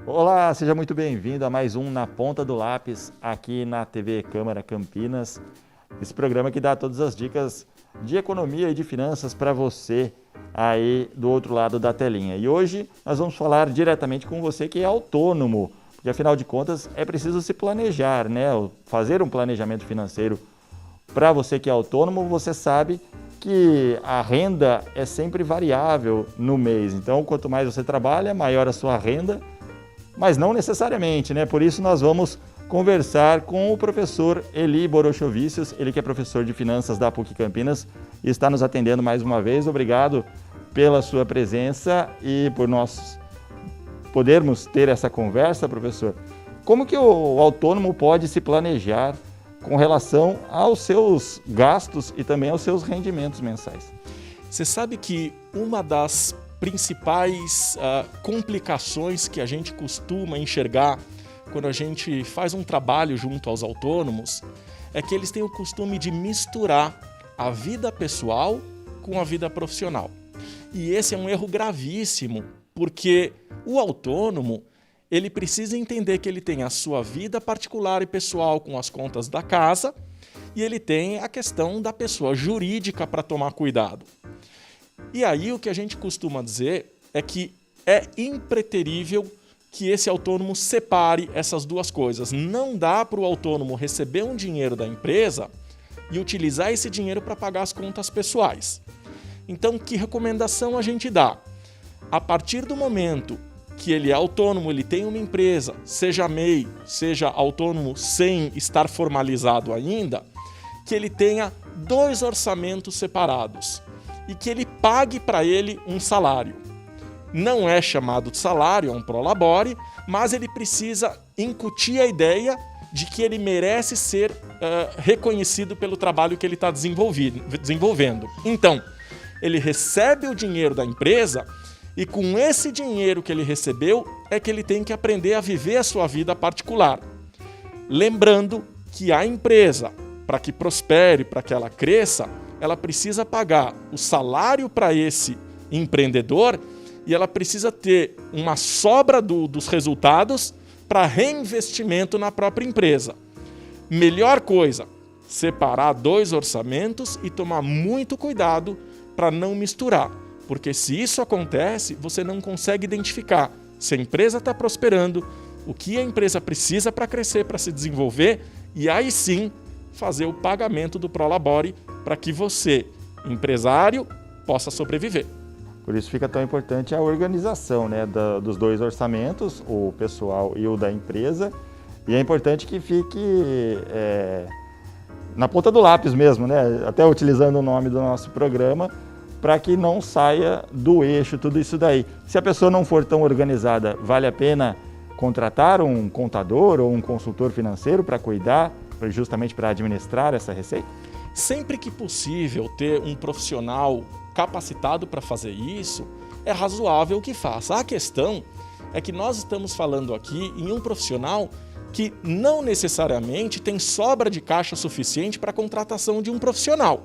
Olá, seja muito bem-vindo a mais um Na Ponta do Lápis, aqui na TV Câmara Campinas. Esse programa que dá todas as dicas de economia e de finanças para você aí do outro lado da telinha. E hoje nós vamos falar diretamente com você que é autônomo, porque afinal de contas é preciso se planejar, né? Fazer um planejamento financeiro. Para você que é autônomo, você sabe que a renda é sempre variável no mês. Então, quanto mais você trabalha, maior a sua renda, mas não necessariamente, né? Por isso nós vamos conversar com o professor Eli Borochovicius, ele que é professor de finanças da PUC Campinas e está nos atendendo mais uma vez. Obrigado pela sua presença e por nós podermos ter essa conversa, professor. Como que o autônomo pode se planejar com relação aos seus gastos e também aos seus rendimentos mensais? Você sabe que uma das principais complicações que a gente costuma enxergar quando a gente faz um trabalho junto aos autônomos é que eles têm o costume de misturar a vida pessoal com a vida profissional. E esse é um erro gravíssimo, porque o autônomo ele precisa entender que ele tem a sua vida particular e pessoal com as contas da casa e ele tem a questão da pessoa jurídica para tomar cuidado. E aí o que a gente costuma dizer é que é impreterível que esse autônomo separe essas duas coisas. Não dá para o autônomo receber um dinheiro da empresa e utilizar esse dinheiro para pagar as contas pessoais. Então, que recomendação a gente dá? A partir do momento que ele é autônomo, ele tem uma empresa, seja MEI, seja autônomo sem estar formalizado ainda, que ele tenha 2 orçamentos separados e que ele pague para ele um salário. Não é chamado de salário, é um prolabore, mas ele precisa incutir a ideia de que ele merece ser reconhecido pelo trabalho que ele está desenvolvendo. Então, ele recebe o dinheiro da empresa e com esse dinheiro que ele recebeu é que ele tem que aprender a viver a sua vida particular. Lembrando que a empresa, para que prospere, para que ela cresça, ela precisa pagar o salário para esse empreendedor e ela precisa ter uma sobra dos resultados para reinvestimento na própria empresa. Melhor coisa, separar 2 orçamentos e tomar muito cuidado para não misturar, porque se isso acontece, você não consegue identificar se a empresa está prosperando, o que a empresa precisa para crescer, para se desenvolver, e aí sim fazer o pagamento do prolabore para que você, empresário, possa sobreviver. Por isso fica tão importante a organização, né, dos 2 orçamentos, o pessoal e o da empresa. E é importante que fique na ponta do lápis mesmo, né, até utilizando o nome do nosso programa, para que não saia do eixo tudo isso daí. Se a pessoa não for tão organizada, vale a pena contratar um contador ou um consultor financeiro para cuidar, justamente para administrar essa receita? Sempre que possível ter um profissional capacitado para fazer isso, é razoável que faça. A questão é que nós estamos falando aqui em um profissional que não necessariamente tem sobra de caixa suficiente para a contratação de um profissional.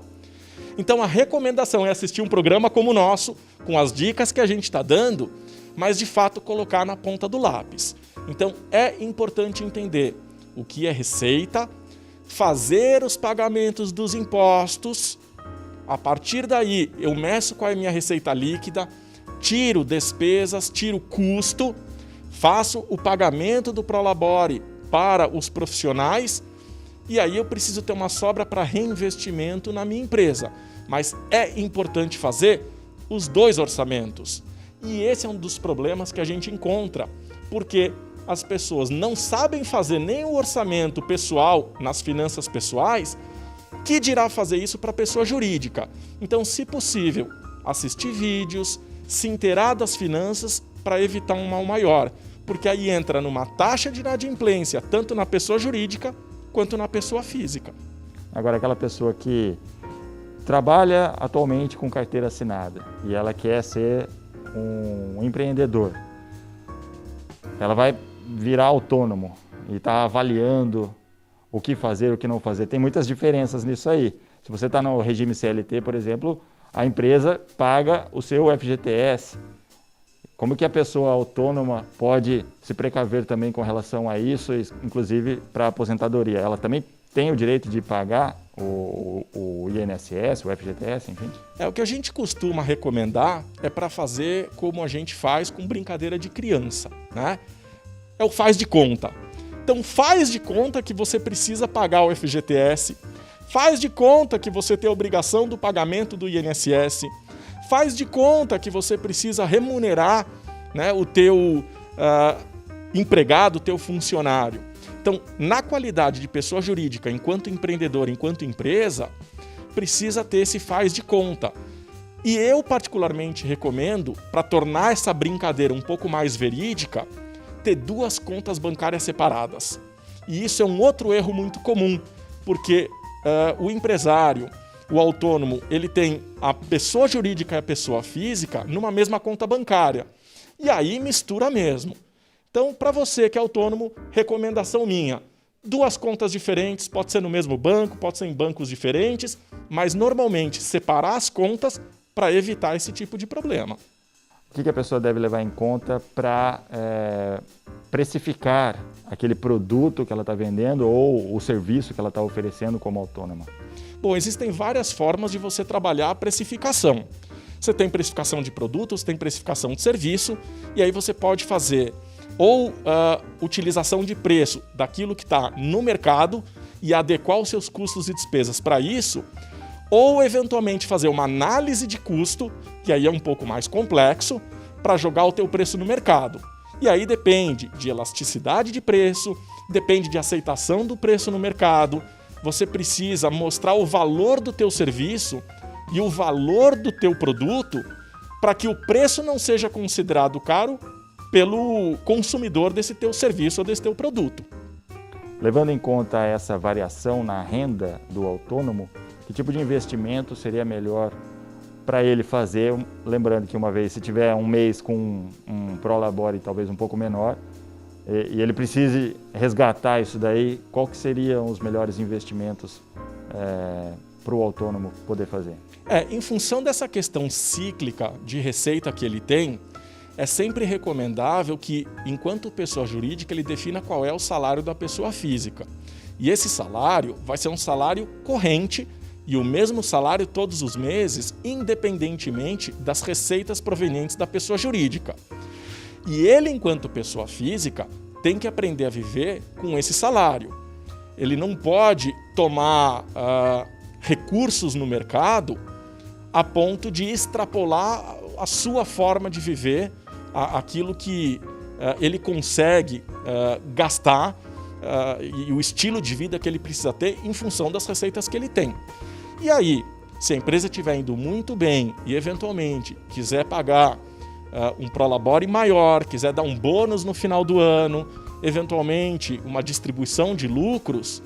Então a recomendação é assistir um programa como o nosso, com as dicas que a gente está dando, mas de fato colocar na ponta do lápis. Então é importante entender o que é receita, fazer os pagamentos dos impostos. A partir daí, eu meço qual é a minha receita líquida, tiro despesas, tiro custo, faço o pagamento do prolabore para os profissionais e aí eu preciso ter uma sobra para reinvestimento na minha empresa. Mas é importante fazer os 2 orçamentos. E esse é um dos problemas que a gente encontra, porque as pessoas não sabem fazer nem o orçamento pessoal nas finanças pessoais, que dirá fazer isso para a pessoa jurídica. Então, se possível, assistir vídeos, se inteirar das finanças para evitar um mal maior, porque aí entra numa taxa de inadimplência, tanto na pessoa jurídica quanto na pessoa física. Agora, aquela pessoa que trabalha atualmente com carteira assinada e ela quer ser um empreendedor, ela vai virar autônomo e está avaliando o que fazer, o que não fazer. Tem muitas diferenças nisso aí. Se você está no regime CLT, por exemplo, a empresa paga o seu FGTS Como que a pessoa autônoma pode se precaver também com relação a isso, inclusive para a aposentadoria? Ela também tem o direito de pagar o INSS, o FGTS, enfim? O que a gente costuma recomendar é para fazer como a gente faz com brincadeira de criança, né? É o faz de conta. Então faz de conta que você precisa pagar o FGTS, faz de conta que você tem a obrigação do pagamento do INSS, faz de conta que você precisa remunerar, né, o teu empregado, o teu funcionário. Então, na qualidade de pessoa jurídica, enquanto empreendedor, enquanto empresa, precisa ter esse faz de conta. E eu particularmente recomendo, para tornar essa brincadeira um pouco mais verídica, ter 2 contas bancárias separadas. E isso é um outro erro muito comum, porque o empresário, o autônomo, ele tem a pessoa jurídica e a pessoa física numa mesma conta bancária. E aí mistura mesmo. Então, para você que é autônomo, recomendação minha, 2 contas diferentes, pode ser no mesmo banco, pode ser em bancos diferentes, mas normalmente separar as contas para evitar esse tipo de problema. O que a pessoa deve levar em conta para precificar aquele produto que ela está vendendo ou o serviço que ela está oferecendo como autônoma? Bom, existem várias formas de você trabalhar a precificação. Você tem precificação de produtos, tem precificação de serviço, e aí você pode fazer ou utilização de preço daquilo que está no mercado e adequar os seus custos e despesas para isso, ou eventualmente fazer uma análise de custo, que aí é um pouco mais complexo, para jogar o teu preço no mercado. E aí depende de elasticidade de preço, depende de aceitação do preço no mercado. Você precisa mostrar o valor do teu serviço e o valor do teu produto para que o preço não seja considerado caro pelo consumidor desse teu serviço ou desse teu produto. Levando em conta essa variação na renda do autônomo, que tipo de investimento seria melhor para ele fazer? Lembrando que uma vez, se tiver um mês com um prolabore talvez um pouco menor, e ele precise resgatar isso daí, qual que seriam os melhores investimentos para o autônomo poder fazer? Em função dessa questão cíclica de receita que ele tem, é sempre recomendável que, enquanto pessoa jurídica, ele defina qual é o salário da pessoa física. E esse salário vai ser um salário corrente e o mesmo salário todos os meses, independentemente das receitas provenientes da pessoa jurídica. E ele, enquanto pessoa física, tem que aprender a viver com esse salário. Ele não pode tomar recursos no mercado a ponto de extrapolar a sua forma de viver, aquilo que ele consegue gastar e o estilo de vida que ele precisa ter em função das receitas que ele tem. E aí, se a empresa estiver indo muito bem e eventualmente quiser pagar um prolabore maior, quiser dar um bônus no final do ano, eventualmente uma distribuição de lucros,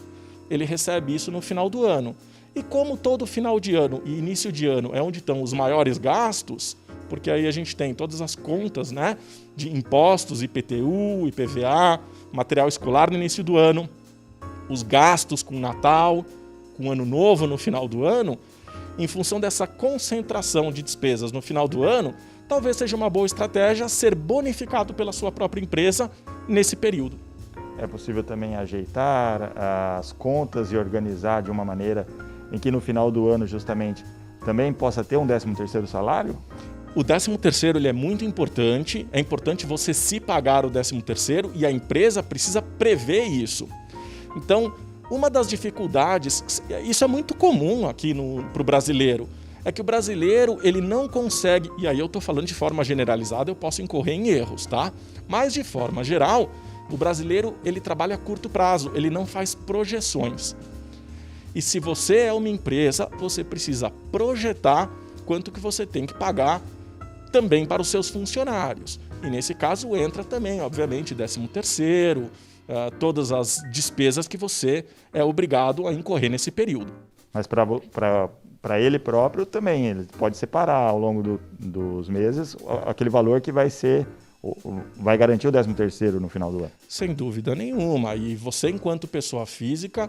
ele recebe isso no final do ano. E como todo final de ano e início de ano é onde estão os maiores gastos, porque aí a gente tem todas as contas, né, de impostos, IPTU, IPVA, material escolar no início do ano, os gastos com Natal, com Ano Novo no final do ano, em função dessa concentração de despesas no final do ano, talvez seja uma boa estratégia ser bonificado pela sua própria empresa nesse período. É possível também ajeitar as contas e organizar de uma maneira em que no final do ano, justamente, também possa ter um 13º salário? O 13º ele é muito importante, é importante você se pagar o 13º e a empresa precisa prever isso. Então, uma das dificuldades, isso é muito comum aqui para o brasileiro, é que o brasileiro ele não consegue, e aí eu estou falando de forma generalizada, eu posso incorrer em erros, tá? Mas de forma geral, o brasileiro ele trabalha a curto prazo, ele não faz projeções. E se você é uma empresa, você precisa projetar quanto que você tem que pagar também para os seus funcionários. E nesse caso entra também, obviamente, 13º, todas as despesas que você é obrigado a incorrer nesse período. Mas para ele próprio também, ele pode separar ao longo dos meses aquele valor que vai garantir o 13º no final do ano. Sem dúvida nenhuma. E você, enquanto pessoa física,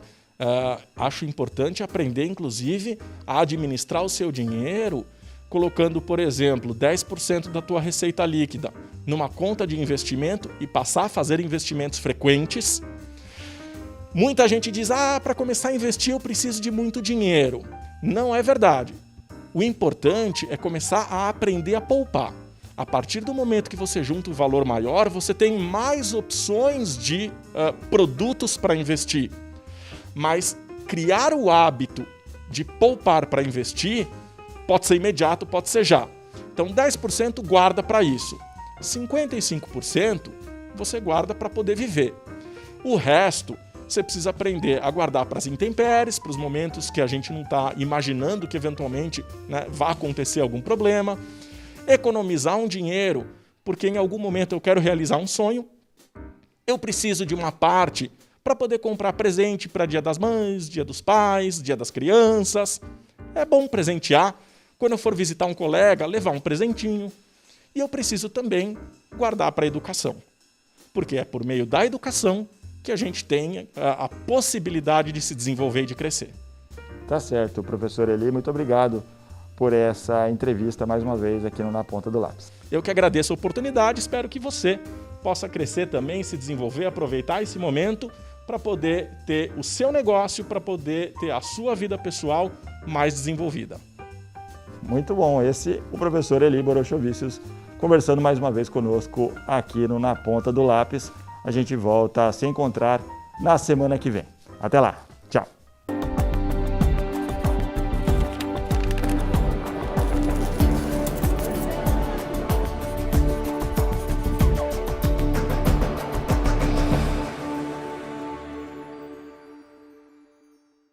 acho importante aprender, inclusive, a administrar o seu dinheiro colocando, por exemplo, 10% da tua receita líquida numa conta de investimento e passar a fazer investimentos frequentes. Muita gente diz, para começar a investir eu preciso de muito dinheiro. Não é verdade. O importante é começar a aprender a poupar. A partir do momento que você junta um valor maior, você tem mais opções de produtos para investir. Mas criar o hábito de poupar para investir pode ser imediato, pode ser já. Então 10% guarda para isso. 55% você guarda para poder viver. O resto você precisa aprender a guardar para as intempéries, para os momentos que a gente não está imaginando que eventualmente, né, vai acontecer algum problema. Economizar um dinheiro, porque em algum momento eu quero realizar um sonho, eu preciso de uma parte para poder comprar presente para Dia das Mães, Dia dos Pais, Dia das Crianças. É bom presentear. Quando eu for visitar um colega, levar um presentinho. E eu preciso também guardar para a educação, porque é por meio da educação que a gente tem a possibilidade de se desenvolver e de crescer. Tá certo, professor Eli, muito obrigado por essa entrevista mais uma vez aqui no Na Ponta do Lápis. Eu que agradeço a oportunidade, espero que você possa crescer também, se desenvolver, aproveitar esse momento para poder ter o seu negócio, para poder ter a sua vida pessoal mais desenvolvida. Muito bom, esse o professor Eli Borochovicius conversando mais uma vez conosco aqui no Na Ponta do Lápis. A gente volta a se encontrar na semana que vem. Até lá, tchau!